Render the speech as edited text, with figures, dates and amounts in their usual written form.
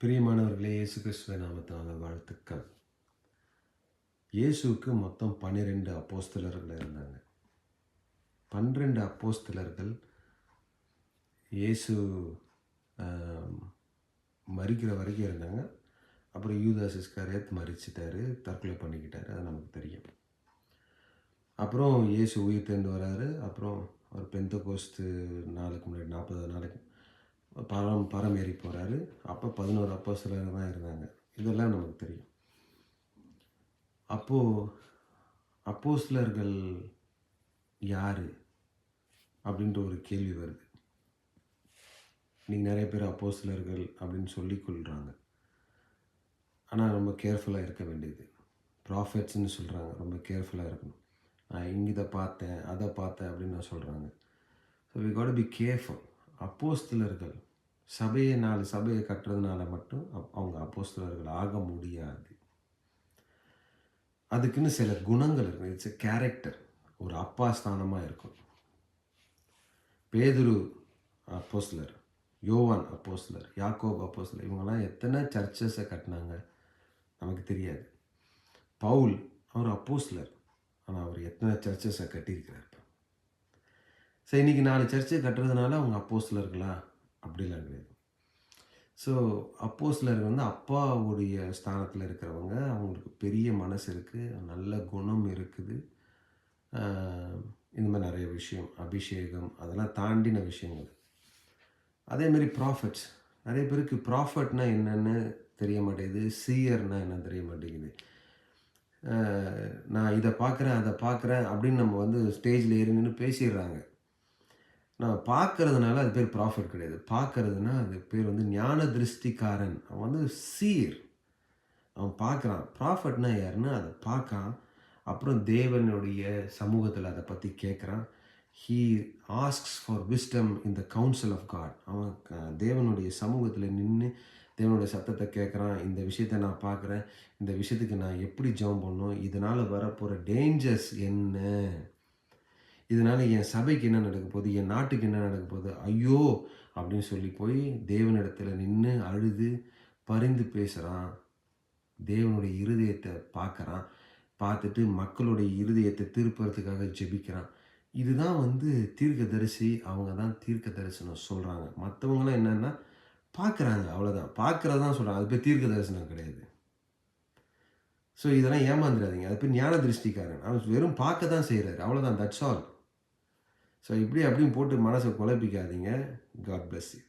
பிரியமானவர்களே, இயேசு கிறிஸ்துவின் நாமத்தினால வாழ்த்துக்கள். இயேசுவுக்கு மொத்தம் 12 அப்போஸ்தலர்கள் இருந்தாங்க. 12 அப்போஸ்தலர்கள் இயேசு அ மரிக்கிற வரைக்கும் இருந்தாங்க. அப்புறம் யூதாஸ் இஸ்காரியோத் மரிச்சுட்டாரு, தற்கொலை பண்ணிக்கிட்டாரு. அது நமக்கு தெரியும். அப்புறம் இயேசு உயிர்த்தெழுந்து வராரு. அப்புறம் அவர் பெந்தெகோஸ்து நாளுக்கு முன்னாடி 40 நாளைக்கு பரம் ஏறி போகிறாரு. அப்போ 11 அப்போஸ்தலர்கள் தான் இருந்தாங்க. இதெல்லாம் நமக்கு தெரியும். அப்போது அப்போஸ்தலர்கள் யார் அப்படின்ற ஒரு கேள்வி வருது. இன்றைக்கி நிறைய பேர் அப்போஸ்தலர்கள் அப்படின்னு சொல்லிக்கொள்கிறாங்க. ஆனால் ரொம்ப கேர்ஃபுல்லாக இருக்க வேண்டியது. ப்ராஃபெட்ஸ்ன்னு சொல்கிறாங்க, ரொம்ப கேர்ஃபுல்லாக இருக்கணும். நான் இதை பார்த்தேன், அதை பார்த்தேன் அப்படின்னு நான் சொல்கிறாங்க. So we got to be careful. அப்போஸ்தலர்கள் சபையை 4 சபையை கட்டுறதுனால மட்டும் அவங்க அப்போஸ்தலர்கள் ஆக முடியாது. அதுக்குன்னு சில குணங்கள் இருக்குது. It's a character. ஒரு அப்பா ஸ்தானமாக இருக்கும். பேதுரு அப்போஸ்தலர், யோவான் அப்போஸ்தலர், யாக்கோபு அப்போஸ்தலர், இவங்கெல்லாம் எத்தனை சர்ச்சஸை கட்டினாங்க நமக்கு தெரியாது. பவுல் அவர் அப்போஸ்தலர், ஆனால் அவர் எத்தனை சர்ச்சஸை கட்டியிருக்கிறார். ஸோ இன்றைக்கி 4 சர்ச்சை கட்டுறதுனால அவங்க அப்போஸ்தலர்களா அப்படிலாம் கிடையாது. ஸோ அப்போஸ்தலர்கள் வந்து அப்பாவுடைய ஸ்தானத்தில் இருக்கிறவங்க. அவங்களுக்கு பெரிய மனசு இருக்குது, நல்ல குணம் இருக்குது. இந்த மாதிரி நிறைய விஷயம், அபிஷேகம், அதெல்லாம் தாண்டின விஷயங்கள். அதேமாரி ப்ராஃபெட்ஸ், நிறைய பேருக்கு ப்ராஃபெட்னா என்னென்னு தெரிய மாட்டேங்குது, சீயர்னால் என்னன்னு தெரிய மாட்டேங்குது. நான் இதை பார்க்குறேன், அதை பார்க்குறேன் அப்படின்னு நம்ம வந்து ஸ்டேஜில் ஏறி நின்று பேசிடுறாங்க. நான் பார்க்கறதுனால அது பேர் ப்ராஃபெட் கிடையாது. பார்க்கறதுனா அது பேர் வந்து ஞான திருஷ்டிக்காரன். அவன் வந்து சீர், அவன் பார்க்குறான். ப்ராஃபெட்னா யாருன்னு அதை பார்க்கான். அப்புறம் தேவனுடைய சமூகத்தில் அதை பற்றி கேட்குறான். He asks for wisdom in the council of God. அவன் தேவனுடைய சமூகத்தில் நின்று தேவனுடைய சத்தத்தை கேட்குறான். இந்த விஷயத்தை நான் பார்க்குறேன், இந்த விஷயத்துக்கு நான் எப்படி ஜெபம் பண்ணணும், இதனால் வரப்போகிற டேஞ்சர்ஸ் என்ன, இதனால் என் சபைக்கு என்ன நடக்க போகுது, என் நாட்டுக்கு என்ன நடக்க போகுது, ஐயோ அப்படின்னு சொல்லி போய் தேவனிடத்தில் நின்று அழுது பரிந்து பேசுகிறான். தேவனுடைய இருதயத்தை பார்க்குறான். பார்த்துட்டு மக்களுடைய இருதயத்தை திருப்புறதுக்காக ஜெபிக்கிறான். இதுதான் வந்து தீர்க்கதரிசி. அவங்க தான் தீர்க்க தரிசனம் சொல்கிறாங்க. மற்றவங்களாம் என்னென்னா பார்க்குறாங்க, அவ்வளோதான். பார்க்குறது தான் சொல்கிறாங்க. அது பேர் தீர்க்க தரிசனம் கிடையாது. ஸோ இதெல்லாம் ஏமாந்துடாதீங்க. அது பேர் ஞான திருஷ்டிக்காரன். அவன் வெறும் பார்க்க தான் செய்கிறாரு, அவ்வளோதான். That's all. ஸோ இப்படி அப்படின்னு போட்டு மனசை குழப்பிக்காதீங்க. God bless you.